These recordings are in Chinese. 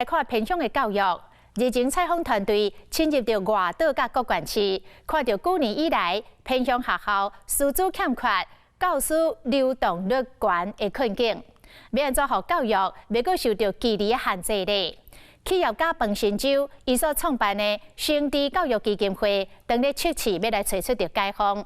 来看偏乡的教育，日前采访团队亲入到外岛甲各县市，看到9年以来偏乡学校师资欠缺、教师流动率悬的困境。要安怎让教育袂阁受到距离的限制呢？企业家彭新洲伊所创办的生智教育基金会，当日7次要来找出着解方。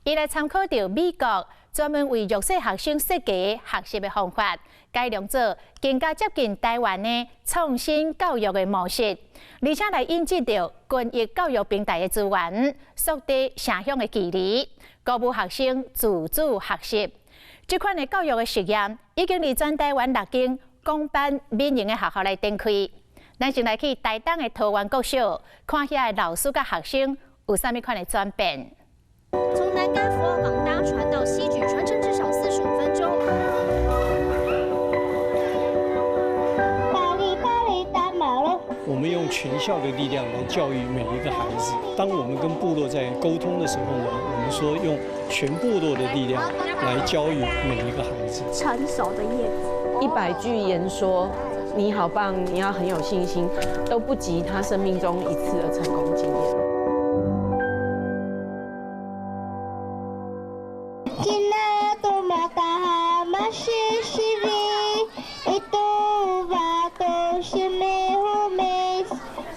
伊来参考着美国专门为弱势学生设计学习的方法，改良做更加接近台湾的创新教育的模式，而且来引进着公益教育平台的资源，缩短城乡的距离，鼓舞学生自主学习。这款的教育的实验已经伫全台湾6间公办民营的学校来展开。咱先来去台东的桃园国小，看遐的老师甲学生有啥物款的转变。从南竿福澳港搭船到西莒，船程至少45分钟。我们用全校的力量来教育每一个孩子。当我们跟部落在沟通的时候呢，我们说用全部落的力量来教育每一个孩子。成熟的叶子，100句言说你好棒，你要很有信心，都不及他生命中1次的成功经验。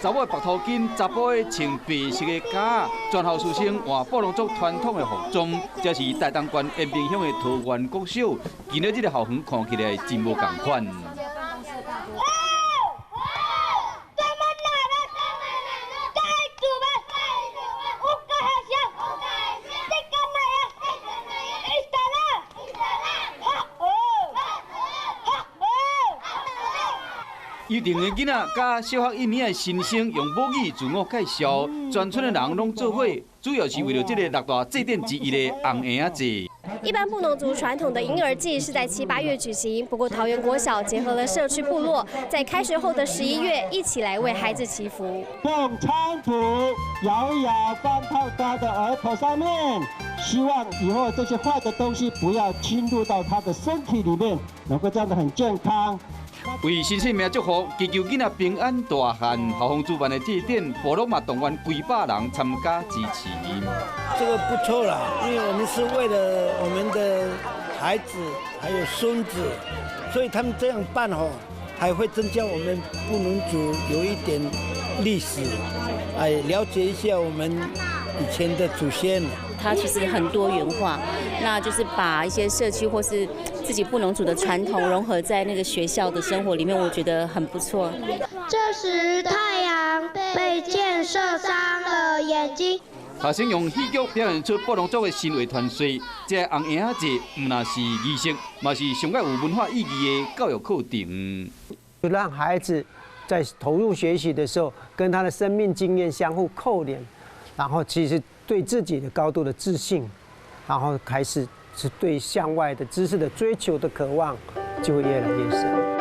查某的白头巾，查甫的穿白色的夹，全校师生换布农族传统的服装，这是台东县延平乡的桃园国小。今日这个校园看起来真无共款。幼稚园的囡仔甲小学1年的新生用母语自我介绍，全村的人拢做伙，主要是为了这个6大祭典之一的红婴仔节。一般布农族传统的婴儿祭是在7、8月举行，不过桃园国小结合了社区部落，在开学后的11月一起来为孩子祈福。用菖蒲摇一摇，放到他的额头上面，希望以后这些坏的东西不要侵入到他的身体里面，能够这样子很健康。为新生命祝福，祈求囡仔平安大汉。校方主办的祭典，部落嘛动员几百人参加支持。这个不错啦，因为我们是为了我们的孩子还有孙子，所以他们这样办吼，还会增加我们布农族有一点历史，了解一下我们以前的祖先。它其实很多元化，那就是把一些社区或是自己布农族的传统融合在那个学校的生活里面，我觉得很不错。这时太阳被箭射伤了眼睛。学生用戏剧表现出布农族的神话传说，这红婴仔节唔那是仪式，嘛是上个有文化意义的教育课程。让孩子在投入学习的时候，跟他的生命经验相互扣连，然后其实对自己的高度的自信，然后开始是对向外的知识的追求的渴望，就会越来越深。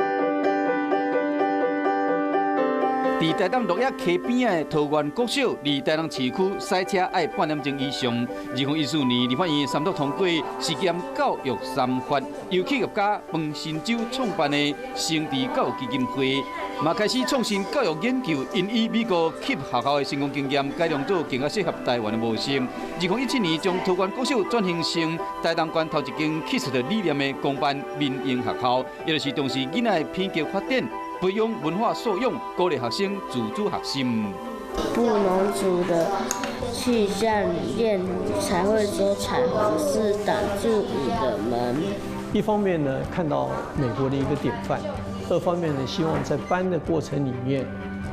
伫台东鹿野溪边的桃园国小，离台东市区塞车要半点钟以上。2014年立法院三读通过《实验教育3法》，由企业家彭新洲创办的生智教育基金会，嘛开始创新教育研究，因以美国 KIPP 学校的成功经验，改良做更加适合台湾的模式。2017年将桃园国小转型成台东县头一间起出的理念的公办民营学校，也就是重视囡仔的品格发展。培养文化素养，鼓励学生自主学习。布农族的气象理念才会说彩虹是挡住雨的门。一方面呢，看到美国的一个典范；二方面呢，希望在搬的过程里面，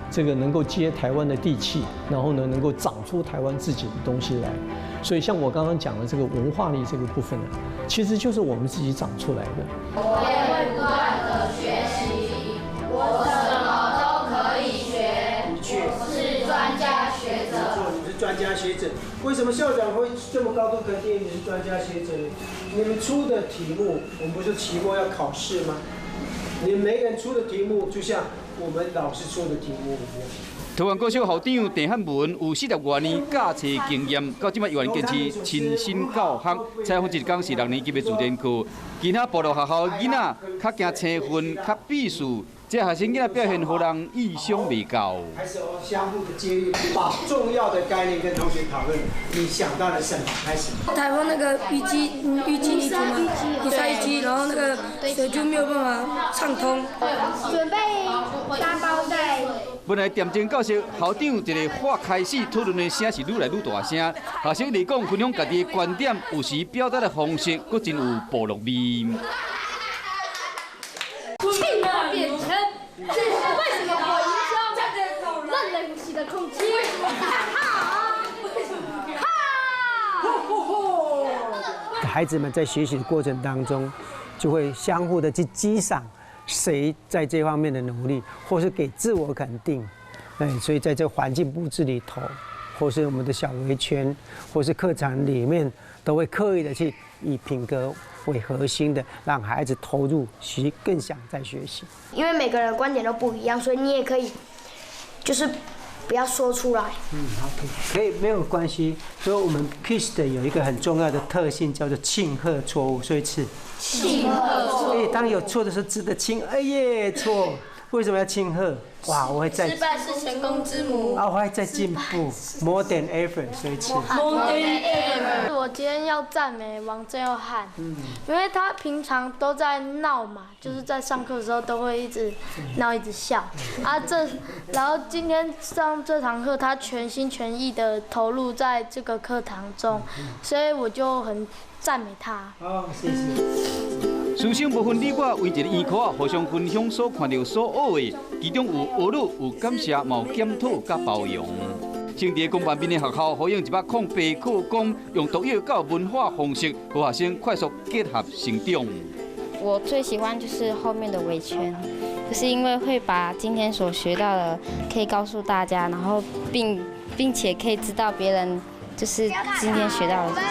这个能够接台湾的地气，然后呢，能够长出台湾自己的东西来。所以，像我刚刚讲的这个文化力这个部分呢，其实就是我们自己长出来的。我也会不断的学习。我什么都可以学，我是专家学者。你是专家学者，为什么校长会这么高度肯定你是专家学者呢？你们出的题目，我们不是期末要考试吗？你们每个人出的题目，就像我们老师出的题目一样。桃园国小校长陈汉文有40多年教册经验，到今麦依然坚持亲身教学。采访一讲是6年级的自然课，其他部落学校囡仔较惊青分、较避暑。这学生囡仔表现，互人意想未到。开始相互的接力，把重要的概念跟同学讨论。你想到了什么？开始。台湾那个淤积泥土嘛，你塞积，然后那个水就没有办法畅通。准备沙包袋。本来点睛教室校长一个话开始讨论的声是愈来愈大声，学生嚟讲分享家己的观点，有时表达的方式，佫真有部落味。气候变迁，这是为什么会影响人类呼吸的空气？孩子们在学习的过程当中，就会相互的去激赏谁在这方面的努力，或是给自我肯定。所以在这环境布置里头，或是我们的小围圈，或是课堂里面，都会刻意的去以品格为核心的，让孩子投入，更想再学习。因为每个人的观点都不一样，所以你也可以，就是不要说出来。好，可以没有关系。所以我们 KISS 的有一个很重要的特性，叫做庆贺错误。所以是庆贺错误。当有错的时候，值得庆。哎耶，错！为什么要庆贺？哇，我会再失败是成功之母。我会再进步 ，more than ever， 所以是 more than ever。我今天要赞美王正佑翰，因为他平常都在闹嘛，就是在上课的时候都会一直闹一直笑然后今天上这堂课，他全心全意的投入在这个课堂中，所以我就很赞美他。好，谢谢。师生不分你我，为一个圆圈互相分享所看到所学的，其中有学努、有感谢，嘛有检讨甲包容。成伫公办面的学校，好用108课纲，用独有教文化方式，和学生快速结合成长。我最喜欢就是后面的围圈，就是因为会把今天所学到的可以告诉大家，然后并且可以知道别人就是今天学到的。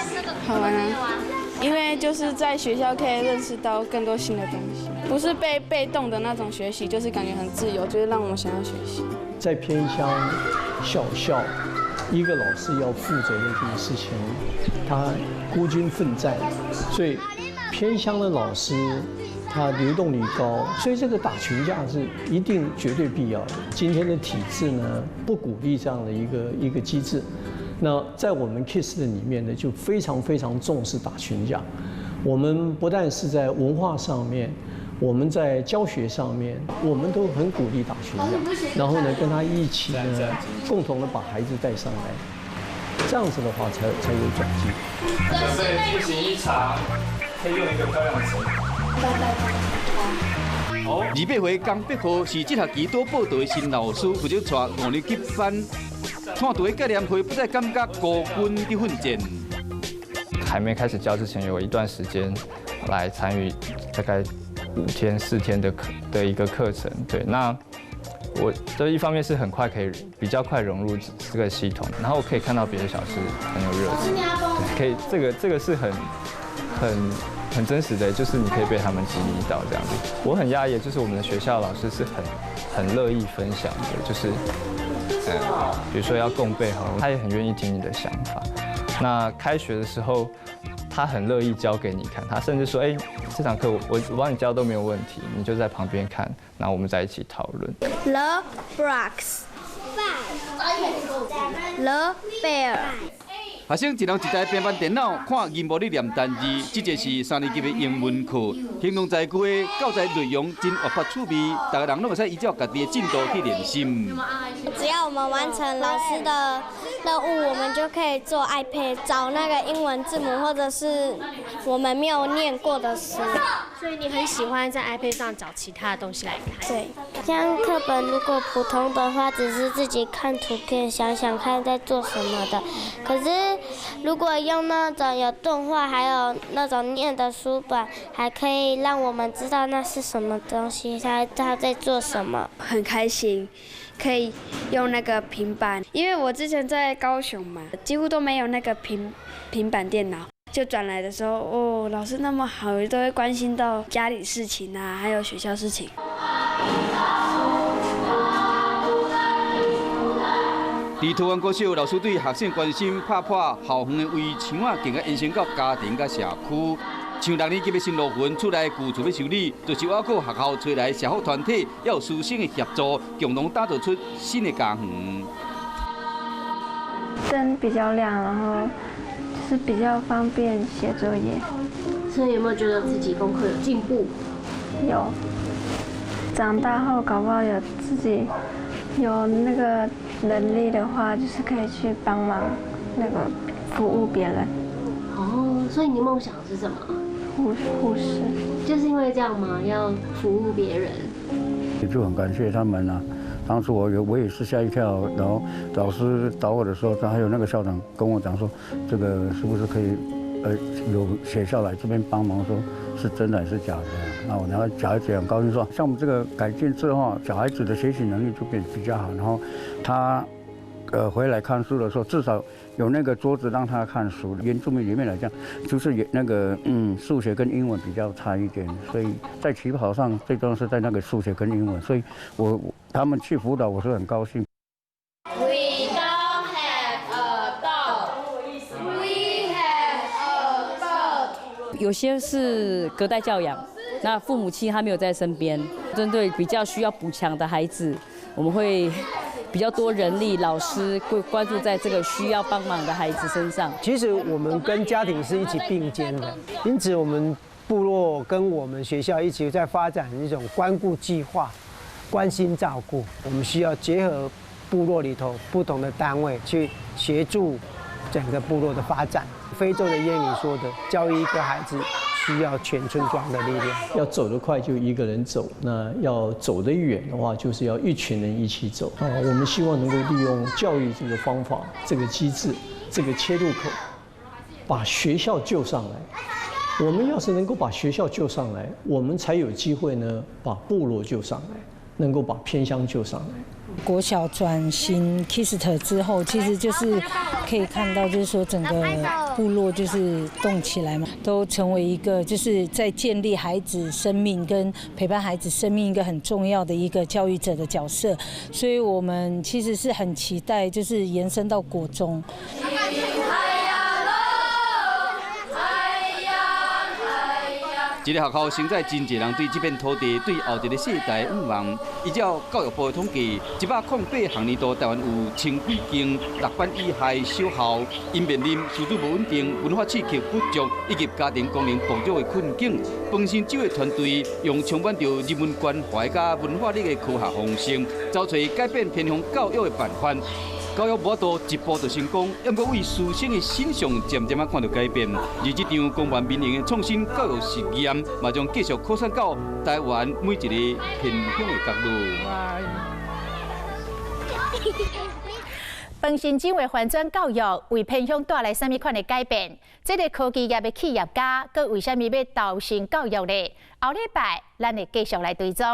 好玩啊！因为就是在学校可以认识到更多新的东西，不是被动的那种学习，就是感觉很自由，就是让我们想要学习。在偏乡小校，一个老师要负责的一件事情，他孤军奋战，所以偏乡的老师他流动率高，所以这个打群架是一定绝对必要的。今天的体制呢，不鼓励这样的一个机制。那在我们 KISS 的里面呢，就非常非常重视打群架。我们不但是在文化上面，我们在教学上面，我们都很鼓励打群架。然后呢，跟他一起呢，共同的把孩子带上来，这样子的话才有转机。准备进行一场，可以用一个漂亮的词。28岁江碧豪是这学期多报道的新老师，负责带5年级班。看到的概念会不再感觉孤军的奋战。还没开始教之前，有一段时间来参与大概5天4天的一个课程。对，那我的一方面是很快可以比较快融入这个系统，然后我可以看到别的小师很有热情，可以这个是很真实的，就是你可以被他们激励到这样子。我很讶异，就是我们的学校老师是很乐意分享的，就是。比如说要共备好，他也很愿意听你的想法。那开学的时候，他很乐意教给你看，他甚至说：“哎，这堂课我帮你教都没有问题，你就在旁边看，然后我们在一起讨论。” The Blocks, The Bear。学生一人一台平板电脑，看字幕里念单字。这节是3年级的英文课，形容在句的教材内容真活泼趣味，大家人拢会使依照家己的进度去练习。只要我们完成老师的任务，我们就可以做 iPad 找那个英文字母，或者是我们没有念过的书。所以你很喜欢在 iPad 上找其他的东西来看。对，像课本如果普通的话，只是自己看图片，想想看在做什么的。可是如果用那种有动画，还有那种念的书本，还可以让我们知道那是什么东西，它在做什么。很开心，可以用那个平板，因为我之前在高雄嘛，几乎都没有那个平板电脑。就转来的时候，哦，老师那么好，都会关心到家里事情啊，还有学校事情。伫台湾国小，老师对学生关心拍破校园的围墙啊，更加延伸到家庭甲社区。像6年级的新路云出来旧厝要修理，就是要靠学校找来社福团体，要有师生的协助，共同打造出新的家园。灯比较亮，然后是比较方便写作业。所以有没有觉得自己功课有进步？有。长大后搞不好有自己有那个能力的话，就是可以去帮忙那个服务别人。哦，所以你梦想是什么？护士。就是因为这样吗？要服务别人。也就很感谢他们啊。当初我也是吓一跳，然后老师找我的时候，还有那个校长跟我讲说，这个是不是可以有学校来这边帮忙，说是真的还是假的？那我然后小孩子也很高兴说，像我们这个改进之后，小孩子的学习能力就变比较好，然后他回来看书的时候，至少有那个桌子让他看书。原住民里面来讲，就是那个数学跟英文比较差一点，所以在起跑上最重要是在那个数学跟英文，所以他们去辅导我是很高兴。We don't have a dog. We have a boat. 有些是隔代教养，那父母亲他没有在身边，针对比较需要补强的孩子，我们会比较多人力，老师会关注在这个需要帮忙的孩子身上。其实我们跟家庭是一起并肩的，因此我们部落跟我们学校一起在发展一种关顾计划，关心照顾。我们需要结合部落里头不同的单位去协助整个部落的发展。非洲的谚语说的，教育一个孩子需要全村庄的力量。要走得快就一个人走，那要走得远的话，就是要一群人一起走。我们希望能够利用教育这个方法、这个机制、这个切入口，把学校救上来。我们要是能够把学校救上来，我们才有机会呢把部落救上来，能够把偏乡救上来。国小转型 KIST 之后，其实就是可以看到，就是说整个部落就是动起来嘛，都成为一个就是在建立孩子生命跟陪伴孩子生命一个很重要的一个教育者的角色，所以我们其实是很期待，就是延伸到国中。一个学校承载真侪人对这片土地、对后一个世代的愿望。依照教育部的统计，108学年度台湾有1000几间6班以下的小校，因面临师资不稳定、文化刺激不足以及家庭功能薄弱的困境。本身这个团队用充满着人文关怀加文化力的科学方式，找出改变偏乡教育的办法。教育无多一步就成功，要搁为师生的形象渐渐看到改变。而这场公办民营的创新教育实验，嘛将继续扩散到台湾每一个偏乡的角落。本身只为翻转教育，为偏乡带来什么款的改变？这个科技业的企业家，佮为什么要投身教育呢？后礼拜咱会继续来追踪。